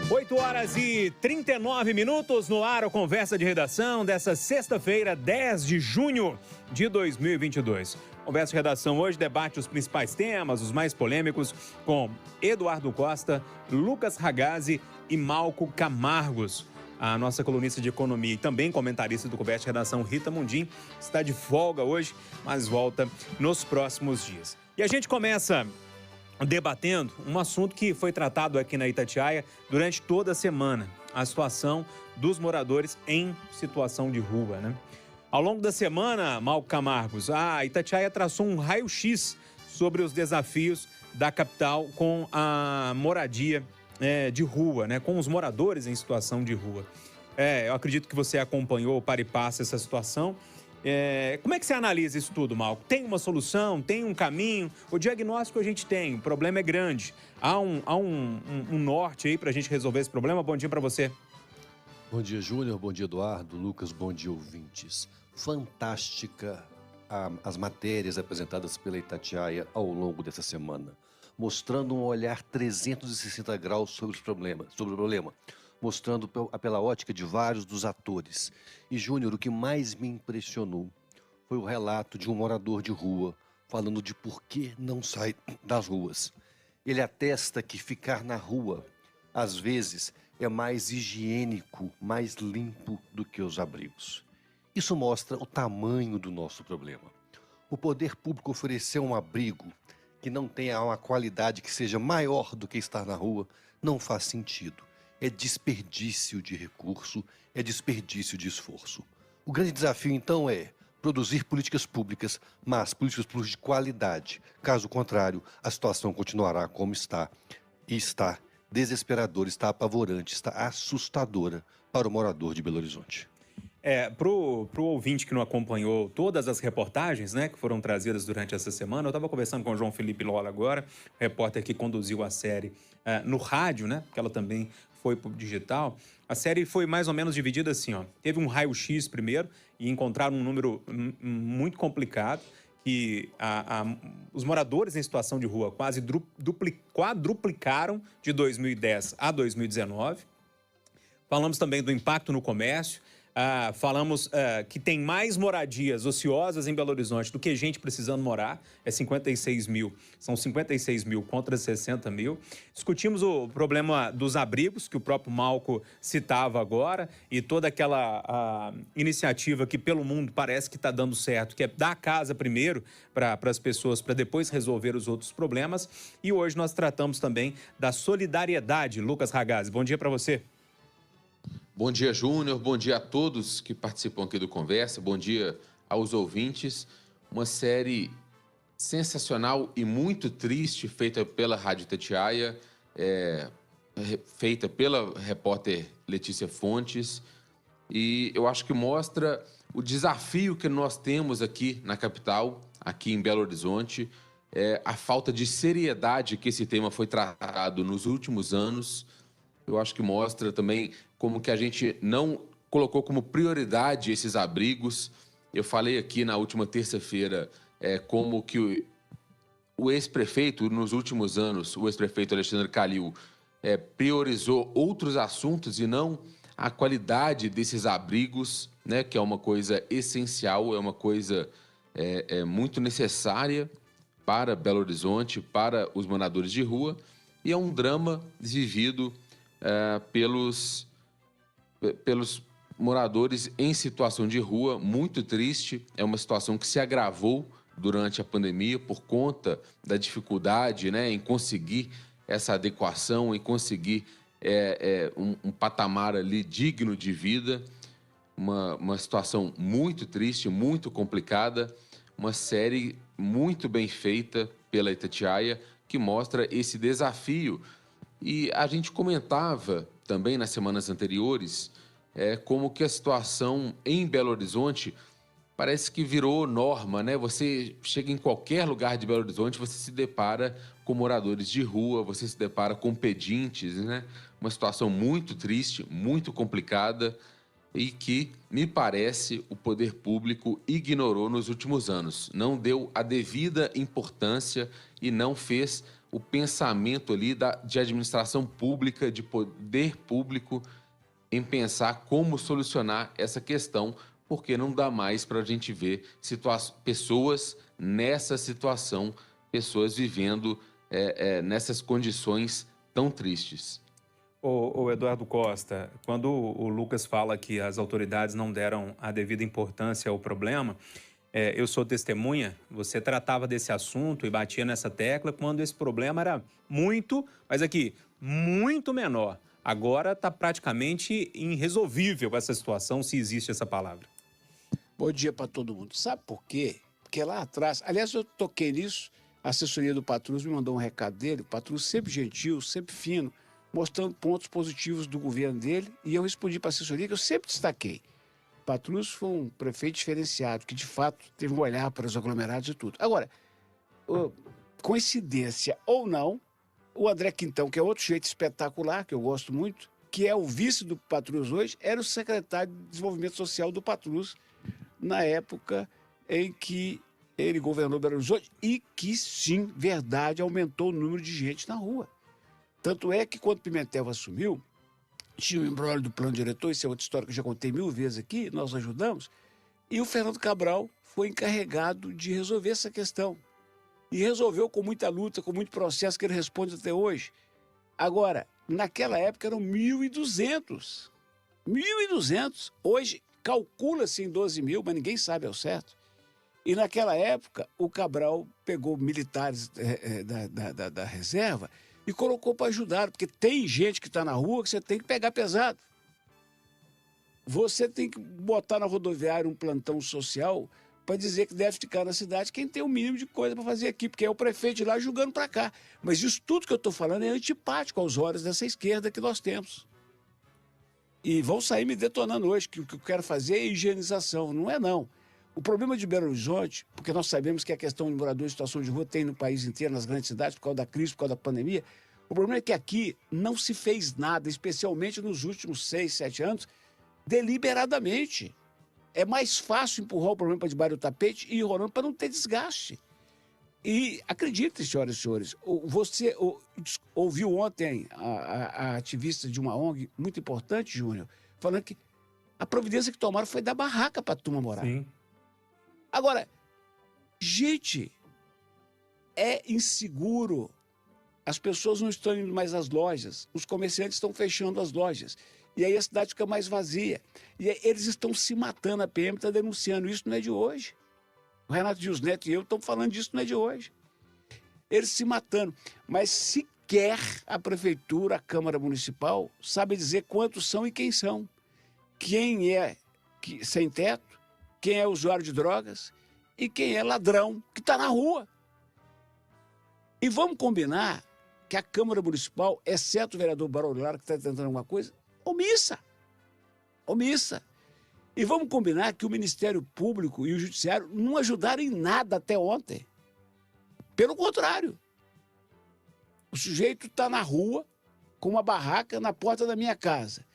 8h39 no ar, a Conversa de Redação dessa sexta-feira, 10 de junho de 2022. Conversa de Redação hoje debate os principais temas, os mais polêmicos, com Eduardo Costa, Lucas Ragazzi e Malco Camargos. A nossa colunista de economia e também comentarista do Conversa de Redação, Rita Mundim, está de folga hoje, mas volta nos próximos dias. E a gente começa debatendo um assunto que foi tratado aqui na Itatiaia durante toda a semana, a situação dos moradores em situação de rua, né? Ao longo da semana, Malco Camargos, a Itatiaia traçou um raio-x sobre os desafios da capital com a moradia de rua, né? Com os moradores em situação de rua. Eu acredito que você acompanhou para e passa essa situação. Como é que você analisa isso tudo, Malco? Tem uma solução? Tem um caminho? O diagnóstico a gente tem, o problema é grande. Há um norte aí para a gente resolver esse problema? Bom dia para você. Bom dia, Júnior. Bom dia, Eduardo. Lucas, bom dia, ouvintes. Fantástica as matérias apresentadas pela Itatiaia ao longo dessa semana, mostrando um olhar 360 graus sobre o problema, mostrando pela ótica de vários dos atores. E, Júnior, o que mais me impressionou foi o relato de um morador de rua falando de por que não sai das ruas. Ele atesta que ficar na rua, às vezes, é mais higiênico, mais limpo do que os abrigos. Isso mostra o tamanho do nosso problema. O poder público oferecer um abrigo que não tenha uma qualidade que seja maior do que estar na rua não faz sentido. É desperdício de recurso, é desperdício de esforço. O grande desafio, então, é produzir políticas públicas, mas políticas públicas de qualidade. Caso contrário, a situação continuará como está. E está desesperadora, está apavorante, está assustadora para o morador de Belo Horizonte. Pro ouvinte que não acompanhou todas as reportagens, né, que foram trazidas durante essa semana, eu estava conversando com o João Felipe Lola agora, repórter que conduziu a série no rádio, né, porque ela também foi pro digital. A série foi mais ou menos dividida assim, ó. Teve um raio-x primeiro e encontraram um número muito complicado, que os moradores em situação de rua quase quadruplicaram de 2010 a 2019. Falamos também do impacto no comércio. Falamos que tem mais moradias ociosas em Belo Horizonte do que gente precisando morar, 56 mil, são 56 mil contra 60 mil. Discutimos o problema dos abrigos, que o próprio Malco citava agora, e toda aquela iniciativa que pelo mundo parece que está dando certo, que é dar casa primeiro para as pessoas, para depois resolver os outros problemas. E hoje nós tratamos também da solidariedade. Lucas Ragazzi, bom dia para você. Bom dia, Júnior. Bom dia a todos que participam aqui do Conversa. Bom dia aos ouvintes. Uma série sensacional e muito triste feita pela Rádio Itatiaia, feita pela repórter Letícia Fontes. E eu acho que mostra o desafio que nós temos aqui na capital, aqui em Belo Horizonte, a falta de seriedade que esse tema foi tratado nos últimos anos. Eu acho que mostra também como que a gente não colocou como prioridade esses abrigos. Eu falei aqui na última terça-feira como que o ex-prefeito, nos últimos anos, o ex-prefeito Alexandre Calil priorizou outros assuntos e não a qualidade desses abrigos, né, que é uma coisa essencial, é uma coisa muito necessária para Belo Horizonte, para os moradores de rua, e é um drama vivido pelos moradores em situação de rua, muito triste. É uma situação que se agravou durante a pandemia por conta da dificuldade, né, em conseguir essa adequação, em conseguir um patamar ali digno de vida. Uma situação muito triste, muito complicada. Uma série muito bem feita pela Itatiaia que mostra esse desafio. E a gente comentava também nas semanas anteriores como que a situação em Belo Horizonte parece que virou norma, né? Você chega em qualquer lugar de Belo Horizonte, você se depara com moradores de rua, você se depara com pedintes, né? Uma situação muito triste, muito complicada e que, me parece, o poder público ignorou nos últimos anos. Não deu a devida importância e não fez o pensamento ali de administração pública, de poder público, em pensar como solucionar essa questão, porque não dá mais para a gente ver pessoas nessa situação, pessoas vivendo nessas condições tão tristes. O Eduardo Costa, quando o Lucas fala que as autoridades não deram a devida importância ao problema, eu sou testemunha, você tratava desse assunto e batia nessa tecla quando esse problema era muito menor. Agora está praticamente irresolvível essa situação, se existe essa palavra. Bom dia para todo mundo. Sabe por quê? Porque lá atrás, aliás, eu toquei nisso, a assessoria do Patrus me mandou um recado dele, o Patrus sempre gentil, sempre fino, mostrando pontos positivos do governo dele, e eu respondi para a assessoria que eu sempre destaquei. Patrus foi um prefeito diferenciado, que de fato teve um olhar para os aglomerados e tudo. Agora, coincidência ou não, o André Quintão, que é outro jeito espetacular, que eu gosto muito, que é o vice do Patrus hoje, era o secretário de Desenvolvimento Social do Patrus, na época em que ele governou Belo Horizonte, e que, sim, verdade, aumentou o número de gente na rua. Tanto é que, quando Pimentel assumiu, tinha o embrólio do plano diretor, isso é outra história que eu já contei 1000 vezes aqui, nós ajudamos, e o Fernando Cabral foi encarregado de resolver essa questão. E resolveu com muita luta, com muito processo, que ele responde até hoje. Agora, naquela época eram 1.200. 1.200. Hoje, calcula-se em 12 mil, mas ninguém sabe ao certo. E naquela época, o Cabral pegou militares da reserva e colocou para ajudar, porque tem gente que está na rua que você tem que pegar pesado. Você tem que botar na rodoviária um plantão social para dizer que deve ficar na cidade quem tem o mínimo de coisa para fazer aqui, porque é o prefeito de lá julgando para cá. Mas isso tudo que eu estou falando é antipático aos olhos dessa esquerda que nós temos. E vão sair me detonando hoje, que o que eu quero fazer é higienização. Não é, não. O problema de Belo Horizonte, porque nós sabemos que a questão de moradores em situação de rua tem no país inteiro, nas grandes cidades, por causa da crise, por causa da pandemia, o problema é que aqui não se fez nada, especialmente nos últimos 6, 7 anos, deliberadamente. É mais fácil empurrar o problema para debaixo do tapete e ir rolando para não ter desgaste. E acreditem, senhoras e senhores, você ouviu ontem a ativista de uma ONG muito importante, Júnior, falando que a providência que tomaram foi dar barraca para a turma morar. Sim. Agora, gente, é inseguro. As pessoas não estão indo mais às lojas, os comerciantes estão fechando as lojas. E aí a cidade fica mais vazia. E aí eles estão se matando, a PM está denunciando. Isso não é de hoje. O Renato Dias Neto e eu estamos falando disso, não é de hoje. Eles se matando. Mas sequer a prefeitura, a Câmara Municipal, sabe dizer quantos são e quem são. Quem é sem teto, quem é usuário de drogas e quem é ladrão, que está na rua. E vamos combinar que a Câmara Municipal, exceto o vereador Barolo Lara, que está tentando alguma coisa, omissa. Omissa. E vamos combinar que o Ministério Público e o Judiciário não ajudaram em nada até ontem. Pelo contrário. O sujeito está na rua, com uma barraca na porta da minha casa.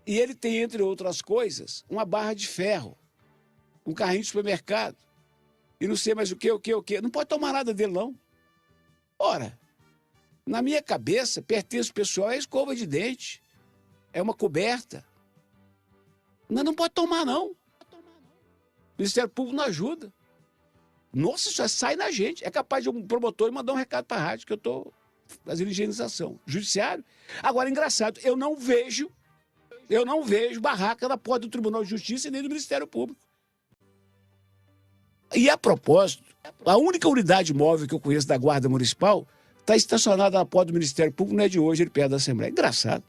E ele tem, entre outras coisas, uma barra de ferro, um carrinho de supermercado, e não sei mais o que. Não pode tomar nada dele, não. Ora, na minha cabeça, pertence pessoal é escova de dente, é uma coberta. Não pode tomar, não. O Ministério Público não ajuda. Nossa, isso sai na gente. É capaz de um promotor mandar um recado para a rádio que eu estou fazendo higienização. Judiciário. Agora, engraçado, eu não vejo barraca na porta do Tribunal de Justiça e nem do Ministério Público. E, a propósito, a única unidade móvel que eu conheço da Guarda Municipal está estacionada na porta do Ministério Público, não é de hoje, ele perto da Assembleia. Engraçado.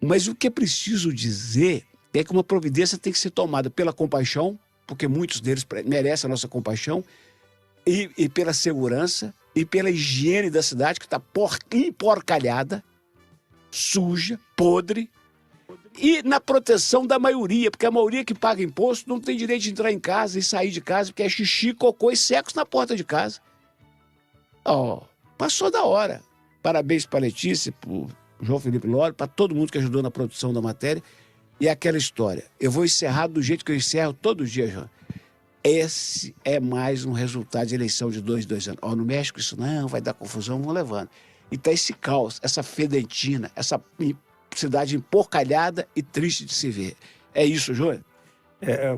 Mas o que é preciso dizer é que uma providência tem que ser tomada pela compaixão, porque muitos deles merecem a nossa compaixão, e pela segurança, e pela higiene da cidade, que está emporcalhada, suja, podre, e na proteção da maioria, porque a maioria que paga imposto não tem direito de entrar em casa e sair de casa, porque é xixi, cocô e secos na porta de casa. Passou da hora. Parabéns para a Letícia, para o João Felipe Loro, para todo mundo que ajudou na produção da matéria. E aquela história. Eu vou encerrar do jeito que eu encerro todo dia, João. esse é mais um resultado de eleição de 2 anos. Ó, no México isso não, vai dar confusão, vão levando. E tá esse caos, essa fedentina, essa cidade emporcalhada e triste de se ver. É isso, Júnior?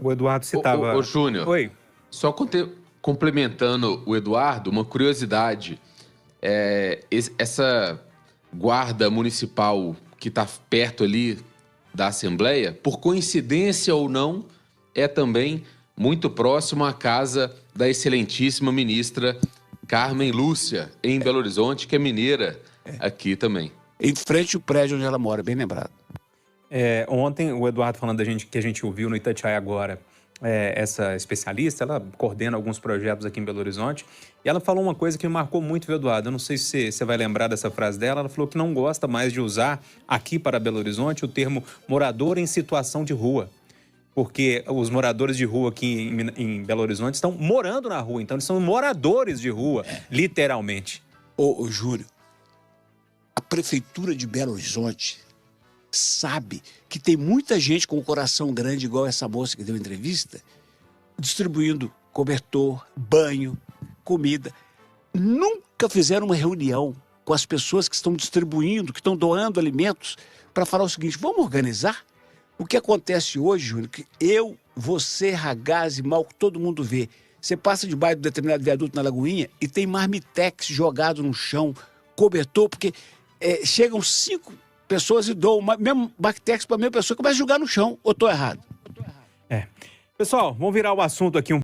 O Eduardo citava... Ô, Júnior, Oi. só complementando o Eduardo, uma curiosidade. Essa guarda municipal que está perto ali da Assembleia, por coincidência ou não, é também muito próximo à casa da excelentíssima ministra Carmen Lúcia, em Belo Horizonte, que é mineira aqui também. Em frente ao prédio onde ela mora, bem lembrado. Ontem, o Eduardo falando que a gente ouviu no Itatiaia Agora, essa especialista, ela coordena alguns projetos aqui em Belo Horizonte, e ela falou uma coisa que me marcou muito, viu, Eduardo? Eu não sei se você vai lembrar dessa frase dela. Ela falou que não gosta mais de usar aqui para Belo Horizonte o termo morador em situação de rua. Porque os moradores de rua aqui em Belo Horizonte estão morando na rua, então eles são moradores de rua, literalmente. Ô, Júlio, a Prefeitura de Belo Horizonte sabe que tem muita gente com o coração grande, igual essa moça que deu entrevista, distribuindo cobertor, banho, comida. Nunca fizeram uma reunião com as pessoas que estão distribuindo, que estão doando alimentos, para falar o seguinte: vamos organizar? O que acontece hoje, Júnior, que eu, você, Ragazzi, mal que todo mundo vê. Você passa debaixo de um determinado viaduto na Lagoinha e tem marmitex jogado no chão, cobertor, porque chegam 5 pessoas e doam mesmo marmitex para a mesma pessoa, começa a jogar no chão. Ou estou errado? Pessoal, vamos virar o assunto aqui